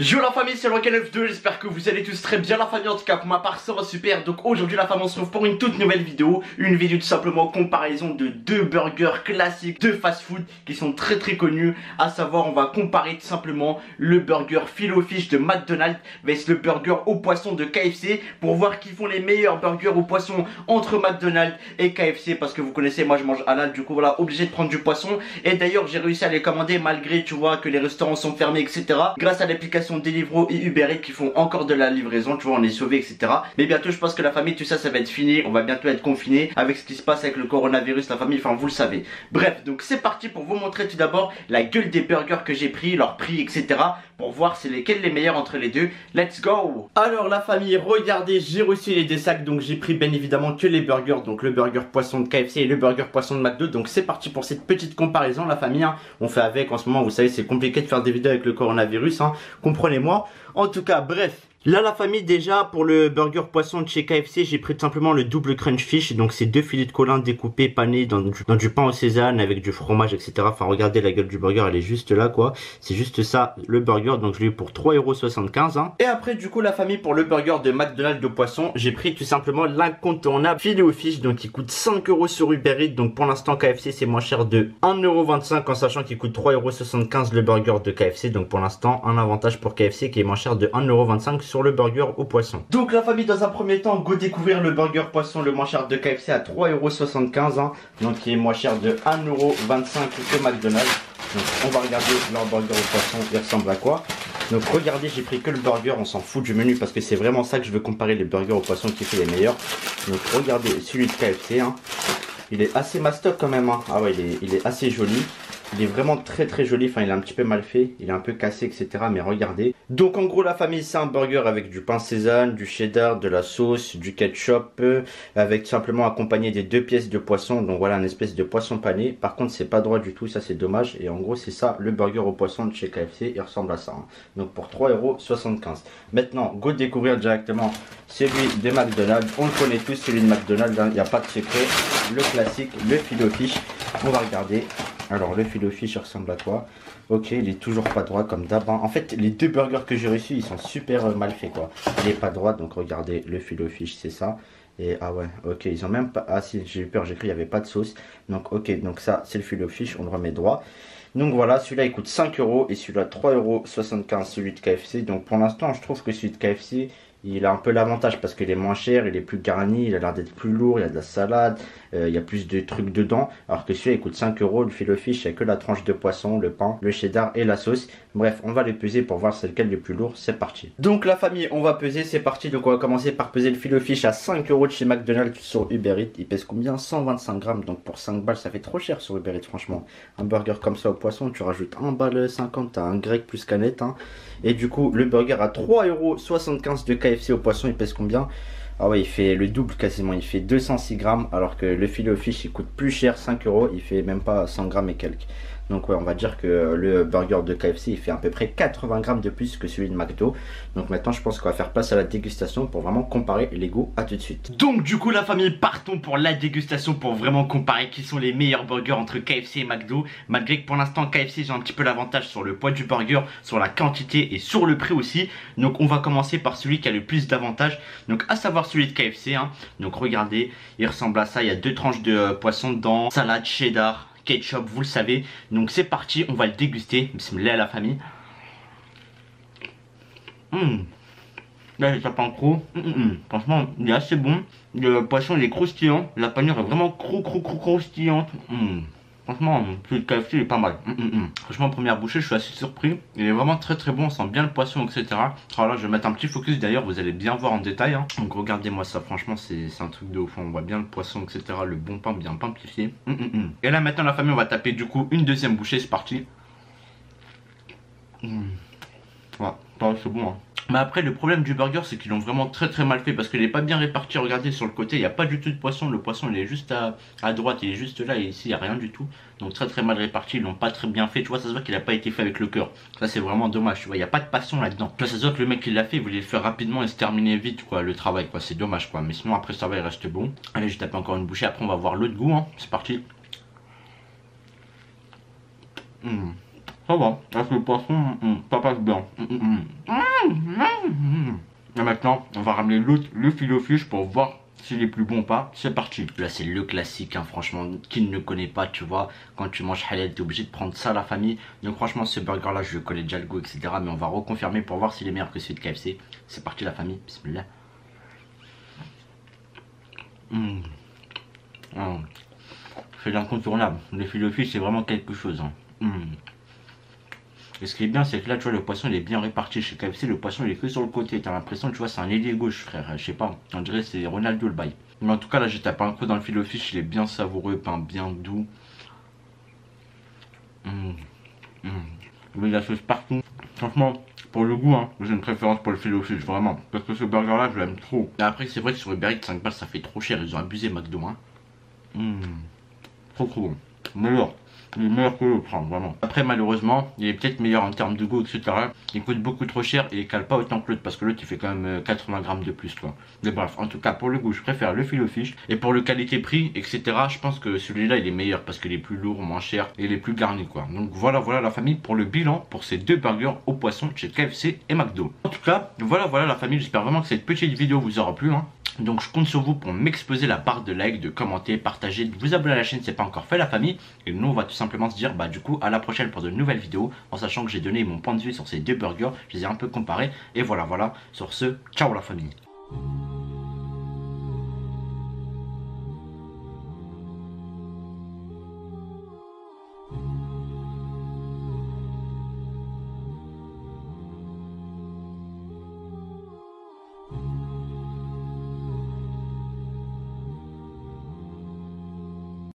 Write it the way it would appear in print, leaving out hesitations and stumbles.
Yo la famille, c'est le Rock9-2, j'espère que vous allez tous très bien la famille, en tout cas pour ma part ça va super. Donc aujourd'hui la famille on se retrouve pour une toute nouvelle vidéo. Une vidéo tout simplement comparaison de deux burgers classiques de fast food qui sont très connus. À savoir on va comparer tout simplement le burger Filet-O-Fish de McDonald's versus le burger au poisson de KFC, pour voir qui font les meilleurs burgers au poisson entre McDonald's et KFC. Parce que vous connaissez, moi je mange halal, du coup voilà, obligé de prendre du poisson. Et d'ailleurs j'ai réussi à les commander malgré, tu vois, que les restaurants sont fermés etc, grâce à l'application Deliveroo et Uber Eats qui font encore de la livraison, tu vois, on est sauvés etc. Mais bientôt je pense que la famille, tout ça ça va être fini, on va bientôt être confiné avec ce qui se passe avec le coronavirus, la famille, enfin vous le savez. Bref, donc c'est parti pour vous montrer tout d'abord la gueule des burgers que j'ai pris, leur prix etc, pour voir c'est lesquels les meilleurs entre les deux. Let's go. Alors la famille, regardez, j'ai reçu les deux sacs, donc j'ai pris bien évidemment que les burgers, donc le burger poisson de KFC et le burger poisson de McDo. Donc c'est parti pour cette petite comparaison la famille, hein. On fait avec en ce moment, vous savez c'est compliqué de faire des vidéos avec le coronavirus, hein. Comprenez-moi. En tout cas, bref. Là la famille, déjà pour le burger poisson de chez KFC, j'ai pris tout simplement le double crunch fish. Donc c'est deux filets de colin découpés, panés dans du pain au sésame avec du fromage etc. Enfin regardez la gueule du burger, elle est juste là quoi. C'est juste ça le burger, donc je l'ai eu pour 3,75 €, hein. Et après du coup la famille, pour le burger de McDonald's de poisson, j'ai pris tout simplement l'incontournable Filet-O-Fish, donc il coûte 5 € sur Uber Eats. Donc pour l'instant KFC c'est moins cher de 1,25 € en sachant qu'il coûte 3,75 € le burger de KFC. Donc pour l'instant un avantage pour KFC qui est moins cher de 1,25 € sur le burger au poisson. Donc la famille, dans un premier temps, go découvrir le burger poisson le moins cher de KFC à 3,75 €, hein, donc qui est moins cher de 1,25 € que McDonald's. Donc on va regarder leur burger au poisson, il ressemble à quoi. Donc regardez, j'ai pris que le burger, on s'en fout du menu parce que c'est vraiment ça que je veux comparer, les burgers au poisson qui fait les meilleurs. Donc regardez celui de KFC, hein. Il est assez mastoc quand même, hein. Ah ouais, il est assez joli. Il est vraiment très joli, enfin il est un petit peu mal fait, il est un peu cassé etc, mais regardez. Donc en gros la famille, c'est un burger avec du pain sésame, du cheddar, de la sauce, du ketchup, avec simplement accompagné des deux pièces de poisson. Donc voilà, une espèce de poisson pané. Par contre c'est pas droit du tout, ça c'est dommage. Et en gros c'est ça le burger au poisson de chez KFC, il ressemble à ça, hein. Donc pour 3,75 €. Maintenant go découvrir directement celui de McDonald's. On le connaît tous celui de McDonald's, hein. Il n'y a pas de secret, le classique, le Filet-O-Fish. On va regarder. Alors le Filet-O-Fish ressemble à quoi? Ok, il est toujours pas droit comme d'hab, hein. En fait les deux burgers que j'ai reçus ils sont super mal faits quoi. Il est pas droit, donc regardez le Filet-O-Fish c'est ça. Et ah ouais, ok, ils ont même pas... Ah si, j'ai eu peur, j'ai cru qu'il n'y avait pas de sauce. Donc ok, donc ça c'est le Filet-O-Fish, on le remet droit. Donc voilà, celui-là il coûte 5 € et celui-là 3,75 €, celui de KFC. Donc pour l'instant je trouve que celui de KFC il a un peu l'avantage parce qu'il est moins cher, il est plus garni, il a l'air d'être plus lourd, il y a de la salade, il y a plus de trucs dedans. Alors que celui-là il coûte 5 €, le Filet-O-Fish, il n'y a que la tranche de poisson, le pain, le cheddar et la sauce. Bref, on va les peser pour voir c'est lequel le plus lourd, c'est parti. Donc la famille, on va peser, c'est parti. Donc on va commencer par peser le Filet-O-Fish à 5 € de chez McDonald's sur Uber Eats. Il pèse combien? 125 grammes, donc pour 5 balles ça fait trop cher sur Uber Eats franchement. Un burger comme ça au poisson, tu rajoutes 1,50 $, t'as un grec plus canette, hein. Et du coup le burger à 3,75 € de KFC au poisson, il pèse combien? Ah ouais, il fait le double quasiment, il fait 206 grammes, alors que le Filet-O-Fish il coûte plus cher, 5 €, il fait même pas 100 grammes et quelques. Donc ouais, on va dire que le burger de KFC il fait à peu près 80 grammes de plus que celui de McDo. Donc maintenant je pense qu'on va faire place à la dégustation pour vraiment comparer les goûts. À tout de suite. Donc du coup la famille, partons pour la dégustation pour vraiment comparer qui sont les meilleurs burgers entre KFC et McDo. Malgré que pour l'instant KFC j'ai un petit peu l'avantage sur le poids du burger, sur la quantité et sur le prix aussi. Donc on va commencer par celui qui a le plus d'avantages, donc à savoir celui de KFC, hein. Donc regardez, il ressemble à ça, il y a deux tranches de poisson dedans, salade, cheddar, ketchup, vous le savez. Donc c'est parti, on va le déguster. Bismillah à la famille. Là je tape en croc. Franchement il est assez bon. Le poisson il est croustillant. La panure est vraiment croustillante. Franchement celui de KFC il est pas mal. Franchement première bouchée je suis assez surpris. Il est vraiment très bon, on sent bien le poisson etc. Alors là je vais mettre un petit focus d'ailleurs, vous allez bien voir en détail, hein. Donc regardez-moi ça, franchement c'est un truc de ouf. On voit bien le poisson etc, le bon pain bien pampifié. Et là maintenant la famille on va taper du coup une deuxième bouchée, c'est parti. Voilà, c'est bon, hein. Mais après le problème du burger c'est qu'ils l'ont vraiment très mal fait parce qu'il n'est pas bien réparti. Regardez sur le côté, il n'y a pas du tout de poisson. Le poisson il est juste à droite, il est juste là, et ici il n'y a rien du tout. Donc très mal réparti, ils l'ont pas très bien fait. Tu vois, ça se voit qu'il n'a pas été fait avec le cœur. Ça c'est vraiment dommage, tu vois, il n'y a pas de passion là-dedans. Tu vois, ça se voit que le mec qui l'a fait, il voulait le faire rapidement et se terminer vite quoi, le travail quoi. C'est dommage quoi, mais sinon après ça va, il reste bon. Allez, je tape encore une bouchée, après on va voir l'autre goût, hein. C'est parti. Ça va, avec le poisson, ça passe bien. Et maintenant, on va ramener l'autre, le filet au fish pour voir s'il est plus bon ou pas. C'est parti. Là c'est le classique hein, franchement, qui ne le connaît pas tu vois, quand tu manges halal t'es obligé de prendre ça à la famille. Donc franchement ce burger là je connais déjà le goût etc, mais on va reconfirmer pour voir s'il est meilleur que celui de KFC. C'est parti la famille, bismillah. C'est l'incontournable, le filet au fish c'est vraiment quelque chose hein. Et ce qui est bien, c'est que là, tu vois, le poisson, il est bien réparti. Chez KFC, le poisson, il est que sur le côté. T'as l'impression, tu vois, c'est un ailier gauche, frère. Je sais pas, on dirait c'est Ronaldo le bail. Mais en tout cas, là, j'ai tapé un coup dans le filet au fish. Il est bien savoureux, pain bien doux. Il y a de la sauce partout. Franchement, pour le goût, hein, j'ai une préférence pour le filet au fish, vraiment. Parce que ce burger-là, je l'aime trop. Et après, c'est vrai que sur Uber Eats, 5 balles, ça fait trop cher. Ils ont abusé, McDo, hein. Trop bon. Meilleur. Il est meilleur que l'autre, hein, vraiment. Après, malheureusement, il est peut-être meilleur en termes de goût, etc. Il coûte beaucoup trop cher et il cale pas autant que l'autre parce que l'autre il fait quand même 80 grammes de plus, quoi. Mais bref, en tout cas, pour le goût, je préfère le filet au fish. Et pour le qualité-prix, etc., je pense que celui-là il est meilleur parce qu'il est plus lourd, moins cher et il est plus garni, quoi. Donc voilà, voilà la famille pour le bilan pour ces deux burgers au poisson chez KFC et McDo. En tout cas, voilà, voilà la famille. J'espère vraiment que cette petite vidéo vous aura plu, hein. Donc je compte sur vous pour m'exploser la barre de like, de commenter, partager, de vous abonner à la chaîne si ce n'est pas encore fait la famille. Et nous on va tout simplement se dire bah du coup à la prochaine pour de nouvelles vidéos, en sachant que j'ai donné mon point de vue sur ces deux burgers, je les ai un peu comparés. Et voilà voilà, sur ce, ciao la famille.